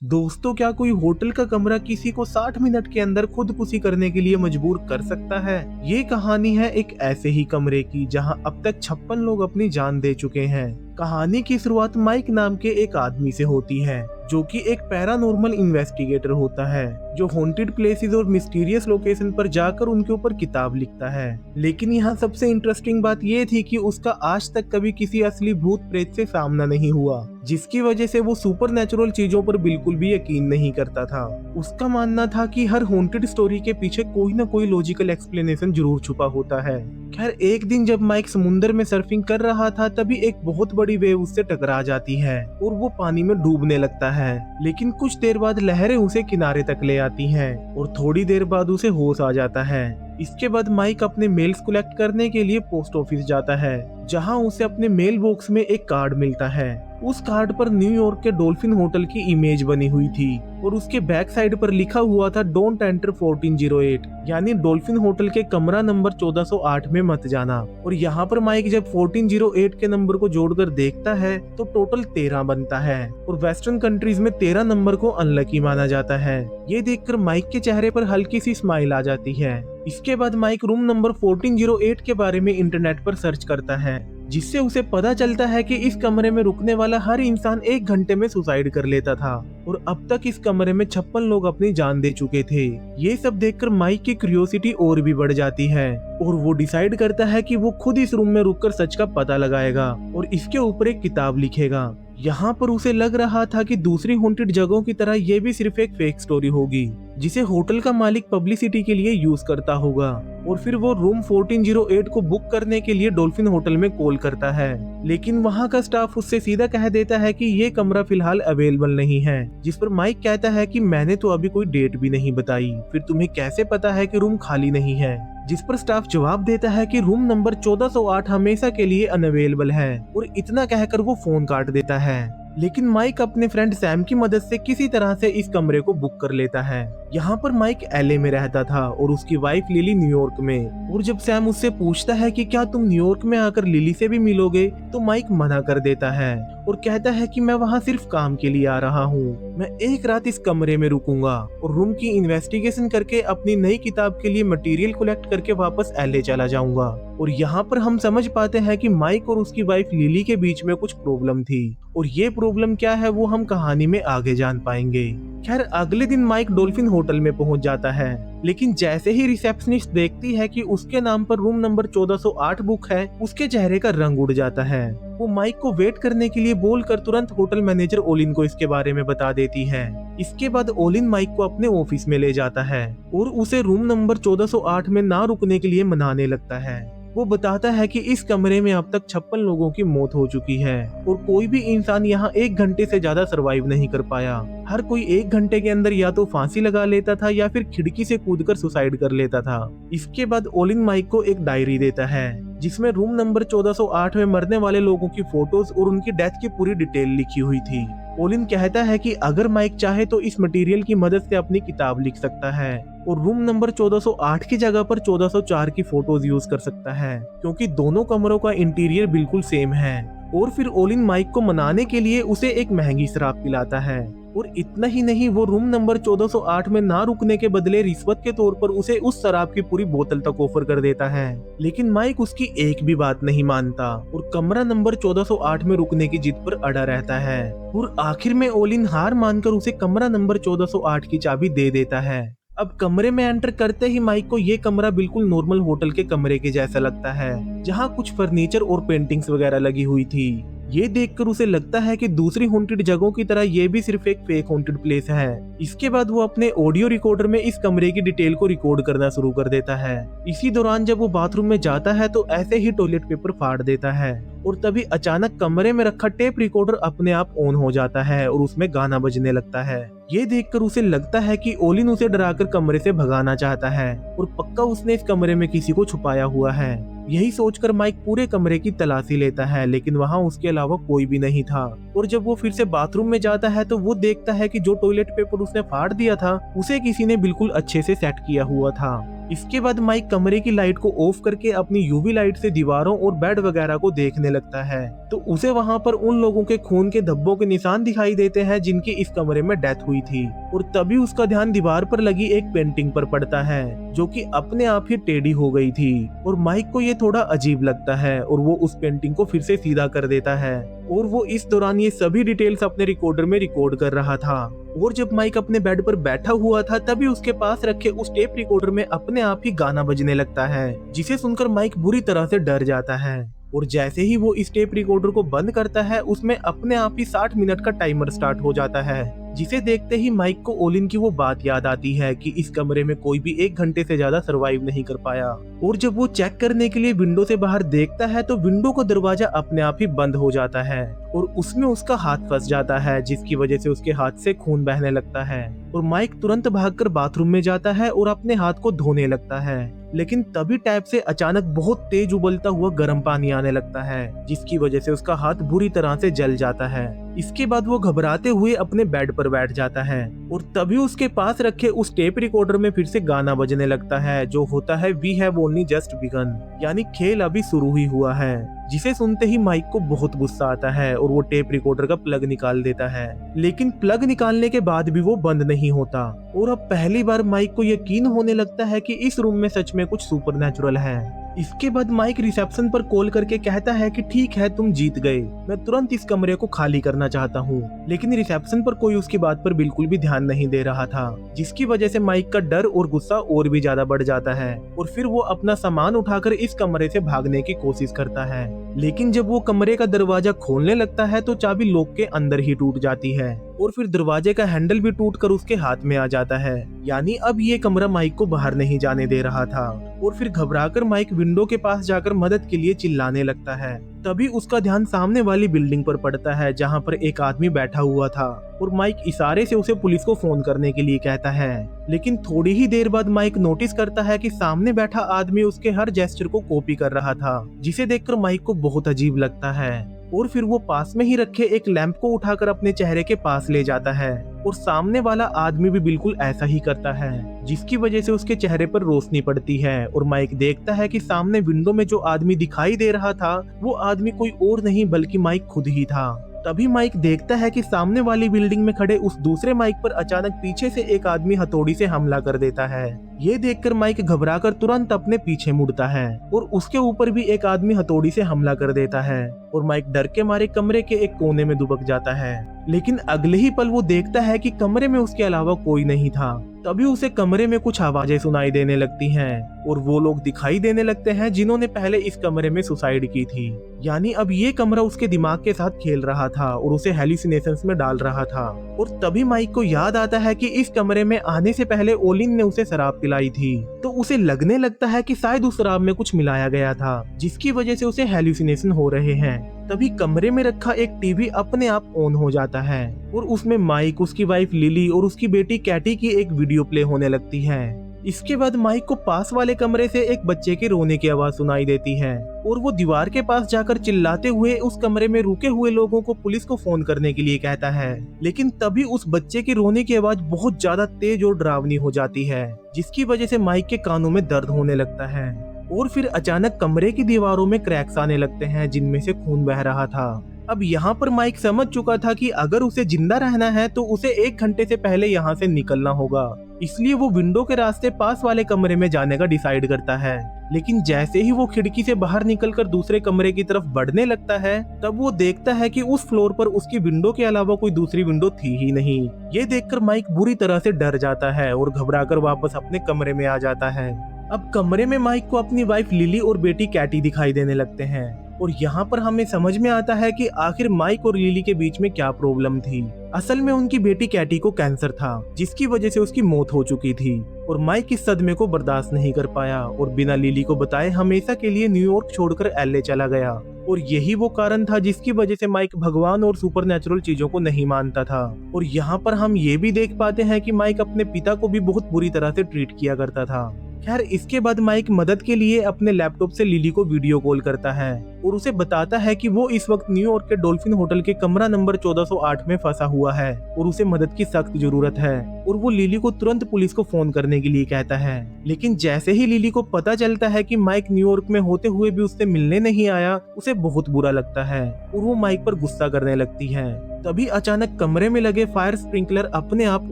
दोस्तों, क्या कोई होटल का कमरा किसी को 60 मिनट के अंदर खुदकुशी करने के लिए मजबूर कर सकता है? ये कहानी है एक ऐसे ही कमरे की जहां अब तक 56 लोग अपनी जान दे चुके हैं। कहानी की शुरुआत माइक नाम के एक आदमी से होती है, जो कि एक पैरानॉर्मल इन्वेस्टिगेटर होता है, जो हॉन्टेड प्लेसेस और मिस्टीरियस लोकेशन पर जाकर उनके ऊपर किताब लिखता है। लेकिन यहाँ सबसे इंटरेस्टिंग बात ये थी कि उसका आज तक कभी किसी असली भूत प्रेत से सामना नहीं हुआ, जिसकी वजह से वो सुपरनैचुरल चीजों पर बिल्कुल भी यकीन नहीं करता था। उसका मानना था कि हर हॉन्टेड स्टोरी के पीछे कोई ना कोई लॉजिकल एक्सप्लेनेशन जरूर छुपा होता है। खैर, एक दिन जब माइक समुंदर में सर्फिंग कर रहा था, तभी एक बहुत बड़ी वेव उससे टकरा जाती है और वो पानी में डूबने लगता है। लेकिन कुछ देर बाद लहरें उसे किनारे तक ले आती हैं और थोड़ी देर बाद उसे होश आ जाता है। इसके बाद माइक अपने मेल्स कलेक्ट करने के लिए पोस्ट ऑफिस जाता है, जहां उसे अपने मेल बॉक्स में एक कार्ड मिलता है। उस कार्ड पर न्यूयॉर्क के डॉल्फिन होटल की इमेज बनी हुई थी और उसके बैक साइड पर लिखा हुआ था डोंट एंटर 1408, यानी डॉल्फिन होटल के कमरा नंबर 1408 में मत जाना। और यहाँ पर माइक जब 1408 के नंबर को जोड़कर देखता है तो टोटल 13 बनता है और वेस्टर्न कंट्रीज में 13 नंबर को अनलकी माना जाता है। ये देखकर माइक के चेहरे पर हल्की सी स्माइल आ जाती है। इसके बाद माइक रूम नंबर 1408 के बारे में इंटरनेट पर सर्च करता है, जिससे उसे पता चलता है कि इस कमरे में रुकने वाला हर इंसान 1 घंटे में सुसाइड कर लेता था और अब तक इस कमरे में 56 लोग अपनी जान दे चुके थे। ये सब देखकर माइक की क्यूरियोसिटी और भी बढ़ जाती है और वो डिसाइड करता है कि वो खुद इस रूम में रुककर सच का पता लगाएगा और इसके ऊपर एक किताब लिखेगा। यहाँ पर उसे लग रहा था कि दूसरी हॉन्टेड जगहों की तरह ये भी सिर्फ एक फेक स्टोरी होगी, जिसे होटल का मालिक पब्लिसिटी के लिए यूज करता होगा। और फिर वो रूम 1408 को बुक करने के लिए डॉल्फिन होटल में कॉल करता है, लेकिन वहाँ का स्टाफ उससे सीधा कह देता है कि ये कमरा फिलहाल अवेलेबल नहीं है। जिस पर माइक कहता है कि मैंने तो अभी कोई डेट भी नहीं बताई, फिर तुम्हें कैसे पता है कि रूम खाली नहीं है? जिस पर स्टाफ जवाब देता है कि रूम नंबर 1408 हमेशा के लिए अनअवेलेबल है और इतना कहकर वो फोन काट देता है। लेकिन माइक अपने फ्रेंड सैम की मदद से किसी तरह से इस कमरे को बुक कर लेता है। यहाँ पर माइक एलए में रहता था और उसकी वाइफ लिली न्यूयॉर्क में। और जब सैम उससे पूछता है कि क्या तुम न्यूयॉर्क में आकर लिली से भी मिलोगे, तो माइक मना कर देता है और कहता है कि मैं वहाँ सिर्फ काम के लिए आ रहा हूँ। मैं एक रात इस कमरे में रुकूंगा और रूम की इन्वेस्टिगेशन करके अपनी नई किताब के लिए मटेरियल कलेक्ट करके वापस एलए चला जाऊंगा। और यहाँ पर हम समझ पाते हैं कि माइक और उसकी वाइफ लिली के बीच में कुछ प्रॉब्लम थी और ये प्रॉब्लम क्या है वो हम कहानी में आगे जान पाएंगे। खैर, अगले दिन माइक डॉल्फिन होटल में पहुंच जाता है, लेकिन जैसे ही रिसेप्शनिस्ट देखती है कि उसके नाम पर रूम नंबर 1408 बुक है, उसके चेहरे का रंग उड़ जाता है। वो माइक को वेट करने के लिए बोलकर तुरंत होटल मैनेजर ओलिन को इसके बारे में बता देती है। इसके बाद ओलिन माइक को अपने ऑफिस में ले जाता है और उसे रूम नंबर 1408 में ना रुकने के लिए मनाने लगता है। वो बताता है कि इस कमरे में अब तक 56 लोगों की मौत हो चुकी है और कोई भी इंसान यहाँ 1 घंटे से ज्यादा सरवाइव नहीं कर पाया। हर कोई 1 घंटे के अंदर या तो फांसी लगा लेता था या फिर खिड़की से कूदकर सुसाइड कर लेता था। इसके बाद ओलिन माइक को एक डायरी देता है, जिसमें रूम नंबर 1408 में मरने वाले लोगों की फोटोज और उनकी डेथ की पूरी डिटेल लिखी हुई थी। ओलिन कहता है कि अगर माइक चाहे तो इस मटेरियल की मदद से अपनी किताब लिख सकता है और रूम नंबर 1408 की जगह पर 1404 की फोटोज यूज कर सकता है, क्योंकि दोनों कमरों का इंटीरियर बिल्कुल सेम है। और फिर ओलिन माइक को मनाने के लिए उसे एक महंगी शराब पिलाता है और इतना ही नहीं, वो रूम नंबर 1408 में ना रुकने के बदले रिश्वत के तौर पर उसे उस शराब की पूरी बोतल तक ऑफर कर देता है। लेकिन माइक उसकी एक भी बात नहीं मानता और कमरा नंबर 1408 में रुकने की जिद पर अड़ा रहता है। और आखिर में ओलिन हार मानकर उसे कमरा नंबर 1408 की चाबी दे देता है। अब कमरे में एंटर करते ही माइक को ये कमरा बिल्कुल नॉर्मल होटल के कमरे के जैसा लगता है, जहाँ कुछ फर्नीचर और पेंटिंग्स वगैरह लगी हुई थी। ये देखकर उसे लगता है कि दूसरी हॉन्टेड जगहों की तरह ये भी सिर्फ एक फेक हॉन्टेड प्लेस है। इसके बाद वो अपने ऑडियो रिकॉर्डर में इस कमरे की डिटेल को रिकॉर्ड करना शुरू कर देता है। इसी दौरान जब वो बाथरूम में जाता है तो ऐसे ही टॉयलेट पेपर फाड़ देता है और तभी अचानक कमरे में रखा टेप रिकॉर्डर अपने आप ऑन हो जाता है और उसमें गाना बजने लगता है। ये देखकर उसे लगता है कि ओलिन उसे डराकर कमरे से भगाना चाहता है और पक्का उसने इस कमरे में किसी को छुपाया हुआ है। यही सोचकर माइक पूरे कमरे की तलाशी लेता है, लेकिन वहाँ उसके अलावा कोई भी नहीं था। और जब वो फिर से बाथरूम में जाता है तो वो देखता है कि जो टॉयलेट पेपर उसने फाड़ दिया था उसे किसी ने बिल्कुल अच्छे से सेट किया हुआ था। इसके बाद माइक कमरे की लाइट को ऑफ करके अपनी यूवी लाइट से दीवारों और बेड वगैरह को देखने लगता है, तो उसे वहाँ पर उन लोगों के खून के धब्बों के निशान दिखाई देते हैं जिनकी इस कमरे में डेथ हुई थी। और तभी उसका ध्यान दीवार पर लगी एक पेंटिंग पर पड़ता है जो कि अपने आप ही टेढ़ी हो गई थी। और माइक को ये थोड़ा अजीब लगता है और वो उस पेंटिंग को फिर से सीधा कर देता है, और वो इस दौरान ये सभी डिटेल्स अपने रिकॉर्डर में रिकॉर्ड कर रहा था। और जब माइक अपने बेड पर बैठा हुआ था तभी उसके पास रखे उस टेप रिकॉर्डर में अपने आप ही गाना बजने लगता है, जिसे सुनकर माइक बुरी तरह से डर जाता है। और जैसे ही वो इस टेप रिकॉर्डर को बंद करता है उसमें अपने आप ही 60 मिनट का टाइमर स्टार्ट हो जाता है, जिसे देखते ही माइक को ओलिन की वो बात याद आती है कि इस कमरे में कोई भी 1 घंटे से ज्यादा सरवाइव नहीं कर पाया। और जब वो चेक करने के लिए विंडो से बाहर देखता है तो विंडो का दरवाजा अपने आप ही बंद हो जाता है और उसमें उसका हाथ फंस जाता है, जिसकी वजह से उसके हाथ से खून बहने लगता है। और माइक तुरंत भागकर बाथरूम में जाता है और अपने हाथ को धोने लगता है, लेकिन तभी टैप से अचानक बहुत तेज उबलता हुआ गर्म पानी आने लगता है, जिसकी वजह से उसका हाथ बुरी तरह से जल जाता है। इसके बाद वो घबराते हुए अपने बेड पर बैठ जाता है और तभी उसके पास रखे उस टेप रिकॉर्डर में फिर से गाना बजने लगता है जो होता है we have only just began, यानी खेल अभी शुरू ही हुआ है। जिसे सुनते ही माइक को बहुत गुस्सा आता है और वो टेप रिकॉर्डर का प्लग निकाल देता है, लेकिन प्लग निकालने के बाद भी वो बंद नहीं होता। और अब पहली बार माइक को यकीन होने लगता है कि इस रूम में सच में कुछ सुपरनैचुरल है। इसके बाद माइक रिसेप्शन पर कॉल करके कहता है कि ठीक है तुम जीत गए, मैं तुरंत इस कमरे को खाली करना चाहता हूँ। लेकिन रिसेप्शन पर कोई उसकी बात पर बिल्कुल भी ध्यान नहीं दे रहा था, जिसकी वजह से माइक का डर और गुस्सा और भी ज्यादा बढ़ जाता है और फिर वो अपना सामान उठाकर इस कमरे से भागने की कोशिश करता है। लेकिन जब वो कमरे का दरवाजा खोलने लगता है तो चाबी लॉक के अंदर ही टूट जाती है और फिर दरवाजे का हैंडल भी टूटकर उसके हाथ में आ जाता है, यानी अब ये कमरा माइक को बाहर नहीं जाने दे रहा था। और फिर घबराकर माइक विंडो के पास जाकर मदद के लिए चिल्लाने लगता है। तभी उसका ध्यान सामने वाली बिल्डिंग पर पड़ता है जहाँ पर एक आदमी बैठा हुआ था और माइक इशारे से उसे पुलिस को फोन करने के लिए कहता है। लेकिन थोड़ी ही देर बाद माइक नोटिस करता है कि सामने बैठा आदमी उसके हर जेस्चर को कॉपी कर रहा था, जिसे देखकर माइक को बहुत अजीब लगता है। और फिर वो पास में ही रखे एक लैंप को उठाकर अपने चेहरे के पास ले जाता है और सामने वाला आदमी भी बिल्कुल ऐसा ही करता है, जिसकी वजह से उसके चेहरे पर रोशनी पड़ती है और माइक देखता है कि सामने विंडो में जो आदमी दिखाई दे रहा था वो आदमी कोई और नहीं बल्कि माइक खुद ही था। तभी माइक देखता है कि सामने वाली बिल्डिंग में खड़े उस दूसरे माइक पर अचानक पीछे से एक आदमी हथौड़ी से हमला कर देता है। ये देखकर माइक घबराकर तुरंत अपने पीछे मुड़ता है और उसके ऊपर भी एक आदमी हथौड़ी से हमला कर देता है और माइक डर के मारे कमरे के एक कोने में दुबक जाता है। लेकिन अगले ही पल वो देखता है कि कमरे में उसके अलावा कोई नहीं था। तभी उसे कमरे में कुछ आवाजें सुनाई देने लगती हैं और वो लोग दिखाई देने लगते हैं जिन्होंने पहले इस कमरे में सुसाइड की थी, यानी अब ये कमरा उसके दिमाग के साथ खेल रहा था और उसे हेलुसिनेशंस में डाल रहा था। और तभी माइक को याद आता है कि इस कमरे में आने से पहले ओलिन ने उसे शराब पिलाई थी, तो उसे लगने लगता है कि शायद उस शराब में कुछ मिलाया गया था जिसकी वजह से उसे हेलुसिनेशन हो रहे हैं। तभी कमरे में रखा एक टीवी अपने आप ऑन हो जाता है और उसमें माइक, उसकी वाइफ लिली और उसकी बेटी कैटी की एक वीडियो प्ले होने लगती है। इसके बाद माइक को पास वाले कमरे से एक बच्चे के रोने की आवाज सुनाई देती है और वो दीवार के पास जाकर चिल्लाते हुए उस कमरे में रुके हुए लोगों को पुलिस को फोन करने के लिए कहता है। लेकिन तभी उस बच्चे की रोने की आवाज बहुत ज्यादा तेज और डरावनी हो जाती है, जिसकी वजह से माइक के कानों में दर्द होने लगता है और फिर अचानक कमरे की दीवारों में क्रैक्स आने लगते हैं जिनमें से खून बह रहा था। अब यहाँ पर माइक समझ चुका था कि अगर उसे जिंदा रहना है तो उसे 1 घंटे से पहले यहाँ से निकलना होगा, इसलिए वो विंडो के रास्ते पास वाले कमरे में जाने का डिसाइड करता है। लेकिन जैसे ही वो खिड़की से बाहर निकलकर दूसरे कमरे की तरफ बढ़ने लगता है तब वो देखता है कि उस फ्लोर पर उसकी विंडो के अलावा कोई दूसरी विंडो थी ही नहीं। ये देखकर माइक बुरी तरह से डर जाता है और घबराकर वापस अपने कमरे में आ जाता है। अब कमरे में माइक को अपनी वाइफ लिली और बेटी कैटी दिखाई देने लगते हैं और यहाँ पर हमें समझ में आता है कि आखिर माइक और लिली के बीच में क्या प्रॉब्लम थी। असल में उनकी बेटी कैटी को कैंसर था जिसकी वजह से उसकी मौत हो चुकी थी और माइक इस सदमे को बर्दाश्त नहीं कर पाया और बिना लिली को बताए हमेशा के लिए न्यूयॉर्क छोड़कर एलए चला गया। और यही वो कारण था जिसकी वजह से माइक भगवान और सुपरनैचुरल चीजों को नहीं मानता था। और यहाँ पर हम ये भी देख पाते हैं कि माइक अपने पिता को भी बहुत बुरी तरह से ट्रीट किया करता था। खैर इसके बाद माइक मदद के लिए अपने लैपटॉप से लिली को वीडियो कॉल करता है और उसे बताता है कि वो इस वक्त न्यूयॉर्क के डॉल्फिन होटल के कमरा नंबर 1408 में फंसा हुआ है और उसे मदद की सख्त जरूरत है। और वो लिली को तुरंत पुलिस को फोन करने के लिए कहता है। लेकिन जैसे ही लिली को पता चलता है कि माइक न्यूयॉर्क में होते हुए भी उससे मिलने नहीं आया, उसे बहुत बुरा लगता है और वो माइक पर गुस्सा करने लगती है। तभी अचानक कमरे में लगे फायर स्प्रिंकलर अपने आप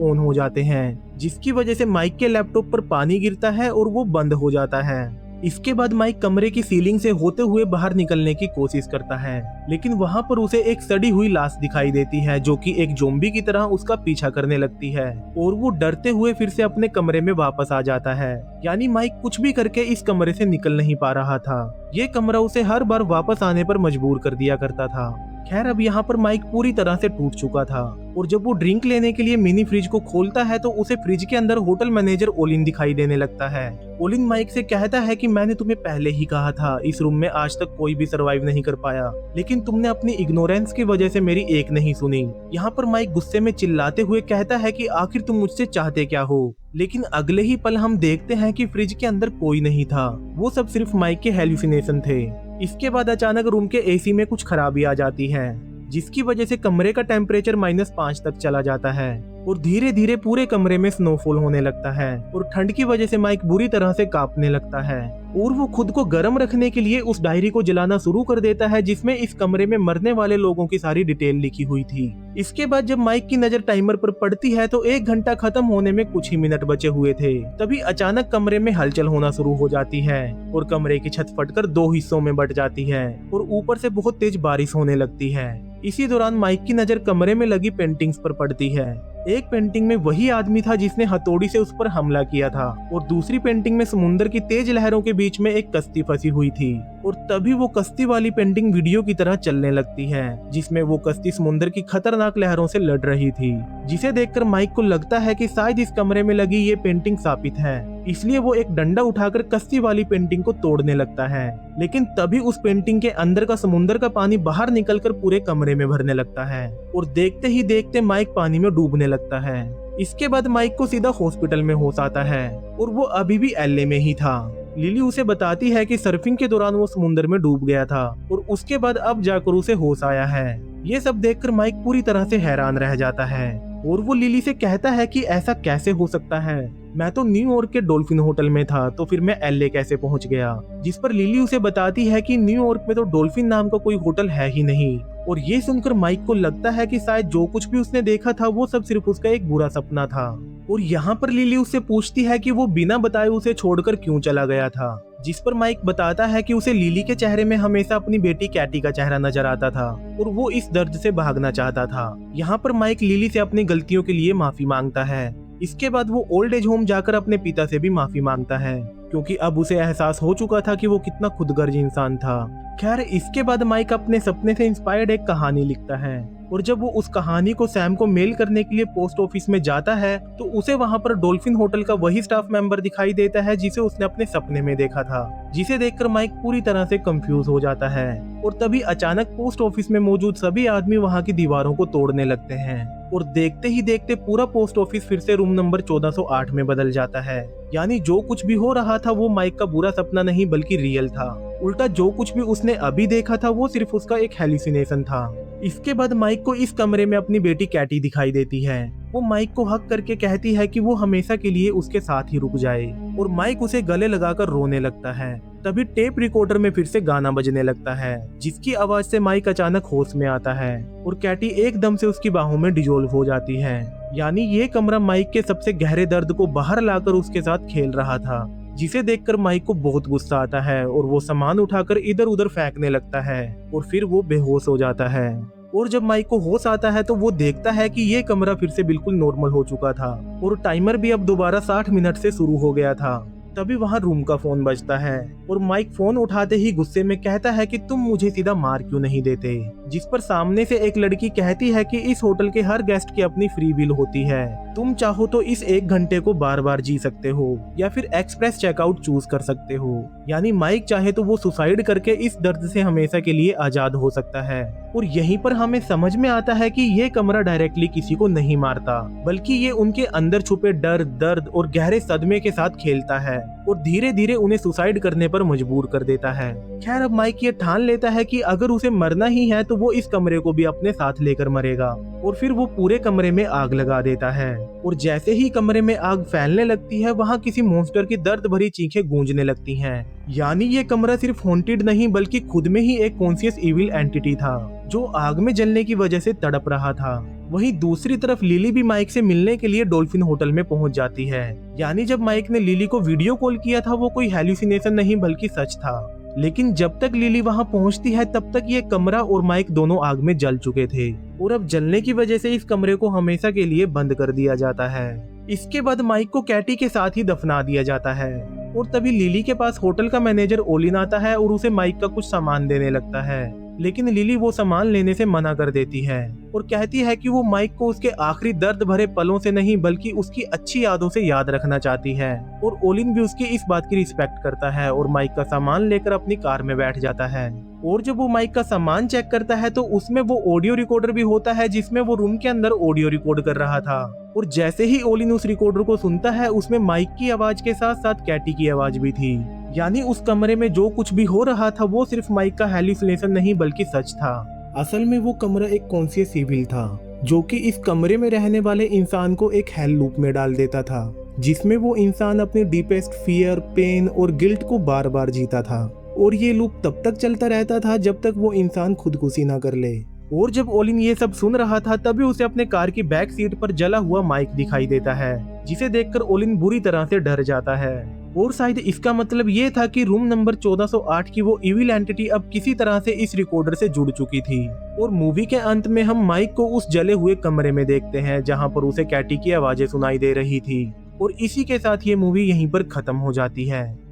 ऑन हो जाते हैं, जिसकी वजह से माइक के लैपटॉप पर पानी गिरता है और वो बंद हो जाता है। इसके बाद माइक कमरे की सीलिंग से होते हुए बाहर निकलने की कोशिश करता है, लेकिन वहां पर उसे एक सड़ी हुई लाश दिखाई देती है जो कि एक ज़ॉम्बी की तरह उसका पीछा करने लगती है और वो डरते हुए फिर से अपने कमरे में वापस आ जाता है। यानी माइक कुछ भी करके इस कमरे से निकल नहीं पा रहा था। ये कमरा उसे हर बार वापस आने पर मजबूर कर दिया करता था। खैर अब यहाँ पर माइक पूरी तरह से टूट चुका था और जब वो ड्रिंक लेने के लिए मिनी फ्रिज को खोलता है तो उसे फ्रिज के अंदर होटल मैनेजर ओलिन दिखाई देने लगता है। ओलिन माइक से कहता है कि मैंने तुम्हें पहले ही कहा था, इस रूम में आज तक कोई भी सरवाइव नहीं कर पाया, लेकिन तुमने अपनी इग्नोरेंस की वजह से मेरी एक नहीं सुनी। यहाँ पर माइक गुस्से में चिल्लाते हुए कहता है कि आखिर तुम मुझसे चाहते क्या हो। लेकिन अगले ही पल हम देखते हैं कि फ्रिज के अंदर कोई नहीं था, वो सब सिर्फ माइक के हेलुसिनेशन थे। इसके बाद अचानक रूम के एसी में कुछ खराबी आ जाती है, जिसकी वजह से कमरे का टेम्परेचर -5 तक चला जाता है और धीरे धीरे पूरे कमरे में स्नोफॉल होने लगता है और ठंड की वजह से माइक बुरी तरह से कांपने लगता है और वो खुद को गर्म रखने के लिए उस डायरी को जलाना शुरू कर देता है जिसमें इस कमरे में मरने वाले लोगों की सारी डिटेल लिखी हुई थी। इसके बाद जब माइक की नजर टाइमर पर पड़ती है तो 1 घंटा खत्म होने में कुछ ही मिनट बचे हुए थे। तभी अचानक कमरे में हलचल होना शुरू हो जाती है और कमरे की छत फटकर 2 हिस्सों में बट जाती है और ऊपर से बहुत तेज बारिश होने लगती है। इसी दौरान माइक की नजर कमरे में लगी पेंटिंग्स पर पड़ती है। एक पेंटिंग में वही आदमी था जिसने हथौड़ी से उस पर हमला किया था और दूसरी पेंटिंग में समुद्र की तेज लहरों के बीच में एक कश्ती फंसी हुई थी और तभी वो कश्ती वाली पेंटिंग वीडियो की तरह चलने लगती है जिसमें वो कश्ती समुद्र की खतरनाक लहरों से लड़ रही थी, जिसे देखकर माइक को लगता है कि शायद इस कमरे में लगी ये पेंटिंग शापित है। इसलिए वो एक डंडा उठाकर कश्ती वाली पेंटिंग को तोड़ने लगता है, लेकिन तभी उस पेंटिंग के अंदर का समुद्र का पानी बाहर निकलकर पूरे कमरे में भरने लगता है और देखते ही देखते माइक पानी में डूबने लगता है। इसके बाद माइक को सीधा हॉस्पिटल में होश आता है और वो अभी भी एलए में ही था। लिली उसे बताती है कि सर्फिंग के दौरान वो समुद्र में डूब गया था और उसके बाद अब जाकर उसे होश आया है। ये सब देखकर माइक पूरी तरह से हैरान रह जाता है और वो लिली से कहता है कि ऐसा कैसे हो सकता है, मैं तो न्यूयॉर्क के डॉल्फिन होटल में था, तो फिर मैं एलए कैसे पहुंच गया। जिस पर लिली उसे बताती है कि न्यूयॉर्क में तो डॉल्फिन नाम का कोई होटल है ही नहीं। और ये सुनकर माइक को लगता है कि शायद जो कुछ भी उसने देखा था वो सब सिर्फ उसका एक बुरा सपना था। और यहाँ पर लिली उससे पूछती है कि वो बिना बताए उसे छोड़कर क्यों चला गया था, जिस पर माइक बताता है कि उसे लिली के चेहरे में हमेशा अपनी बेटी कैटी का चेहरा नजर आता था और वो इस दर्द से भागना चाहता था। यहाँ पर माइक लिली से अपनी गलतियों के लिए माफी मांगता है। इसके बाद वो ओल्ड एज होम जाकर अपने पिता से भी माफी मांगता है, क्योंकि अब उसे एहसास हो चुका था कि वो कितना खुदगर्ज इंसान था। खैर इसके बाद माइक अपने सपने से इंस्पायर्ड एक कहानी लिखता है और जब वो उस कहानी को सैम को मेल करने के लिए पोस्ट ऑफिस में जाता है तो उसे वहां पर डॉल्फिन होटल का वही स्टाफ मेंबर दिखाई देता है जिसे उसने अपने सपने में देखा था, जिसे देखकर माइक पूरी तरह से कंफ्यूज हो जाता है। और तभी अचानक पोस्ट ऑफिस में मौजूद सभी आदमी वहां की दीवारों को तोड़ने लगते हैं और देखते ही देखते पूरा पोस्ट ऑफिस फिर से रूम नंबर 1408 में बदल जाता है। यानी जो कुछ भी हो रहा था वो माइक का बुरा सपना नहीं बल्कि रियल था। उल्टा जो कुछ भी उसने अभी देखा था वो सिर्फ उसका एक हेलुसिनेशन था। इसके बाद माइक को इस कमरे में अपनी बेटी कैटी दिखाई देती है। वो माइक को हक करके कहती है कि वो हमेशा के लिए उसके साथ ही रुक जाए और माइक उसे गले लगाकर रोने लगता है। तभी टेप रिकॉर्डर में फिर से गाना बजने लगता है, जिसकी आवाज से माइक अचानक होश में आता है और कैटी एकदम से उसकी बाहों में डिजोल्व हो जाती है। यानी ये कमरा माइक के सबसे गहरे दर्द को बाहर लाकर उसके साथ खेल रहा था, जिसे देखकर माइक को बहुत गुस्सा आता है और वो सामान उठाकर इधर उधर फेंकने लगता है और फिर वो बेहोश हो जाता है। और जब माइक को होश आता है तो वो देखता है कि ये कमरा फिर से बिल्कुल नॉर्मल हो चुका था और टाइमर भी अब दोबारा 60 मिनट से शुरू हो गया था। तभी वहाँ रूम का फोन बजता है और माइक फोन उठाते ही गुस्से में कहता है कि तुम मुझे सीधा मार क्यों नहीं देते, जिस पर सामने से एक लड़की कहती है कि इस होटल के हर गेस्ट की अपनी फ्री विल होती है, तुम चाहो तो इस 1 घंटे को बार बार जी सकते हो या फिर एक्सप्रेस चेकआउट चूज कर सकते हो। यानी माइक चाहे तो वो सुसाइड करके इस दर्द से हमेशा के लिए आजाद हो सकता है। और यहीं पर हमें समझ में आता है कि ये कमरा डायरेक्टली किसी को नहीं मारता, बल्कि ये उनके अंदर छुपे डर, दर्द और गहरे सदमे के साथ खेलता है और धीरे धीरे उन्हें सुसाइड करने पर मजबूर कर देता है। खैर अब माइक ये ठान लेता है कि अगर उसे मरना ही है तो वो इस कमरे को भी अपने साथ लेकर मरेगा, और फिर वो पूरे कमरे में आग लगा देता है। और जैसे ही कमरे में आग फैलने लगती है वहाँ किसी मॉन्स्टर की दर्द भरी चीखें गूंजने लगती हैं। यानी ये कमरा सिर्फ हॉन्टेड नहीं बल्कि खुद में ही एक कॉन्शियस इविल एंटिटी था जो आग में जलने की वजह से तड़प रहा था। वहीं दूसरी तरफ लिली भी माइक से मिलने के लिए डॉल्फिन होटल में पहुंच जाती है। यानी जब माइक ने लिली को वीडियो कॉल किया था वो कोई हेलुसिनेशन नहीं बल्कि सच था। लेकिन जब तक लिली वहां पहुंचती है तब तक ये कमरा और माइक दोनों आग में जल चुके थे, और अब जलने की वजह से इस कमरे को हमेशा के लिए बंद कर दिया जाता है। इसके बाद माइक को कैटी के साथ ही दफना दिया जाता है, और तभी लिली के पास होटल का मैनेजर ओलिन आता है और उसे माइक का कुछ सामान देने लगता है। लेकिन लिली वो सामान लेने से मना कर देती है और कहती है कि वो माइक को उसके आखिरी दर्द भरे पलों से नहीं बल्कि उसकी अच्छी यादों से याद रखना चाहती है। और ओलिन भी उसकी इस बात की रिस्पेक्ट करता है और माइक का सामान लेकर अपनी कार में बैठ जाता है। और जब वो माइक का सामान चेक करता है तो उसमें वो ऑडियो रिकॉर्डर भी होता है जिसमें वो रूम के अंदर ऑडियो रिकॉर्ड कर रहा था। और जैसे ही ओलिन उस रिकॉर्डर को सुनता है उसमें माइक की आवाज के साथ साथ कैटी की आवाज भी थी। यानी उस कमरे में जो कुछ भी हो रहा था वो सिर्फ माइक का हेलुसिनेशन नहीं बल्कि सच था। असल में वो कमरा एक कॉन्शियस इविल था जो कि इस कमरे में रहने वाले इंसान को एक हेल लूप में डाल देता था, जिसमें वो इंसान अपने डीपेस्ट फियर, पेन और गिल्ट को बार बार जीता था। और ये लूप तब तक चलता रहता था जब तक वो इंसान खुदकुशी ना कर ले। और जब ओलिन ये सब सुन रहा था तभी उसे अपने कार की बैक सीट पर जला हुआ माइक दिखाई देता है, जिसे देखकर ओलिन बुरी तरह से डर जाता है। और शायद इसका मतलब ये था कि रूम नंबर 1408 की वो इविल एंटिटी अब किसी तरह से इस रिकॉर्डर से जुड़ चुकी थी। और मूवी के अंत में हम माइक को उस जले हुए कमरे में देखते हैं जहां पर उसे कैटी की आवाजें सुनाई दे रही थी। और इसी के साथ ये मूवी यहीं पर खत्म हो जाती है।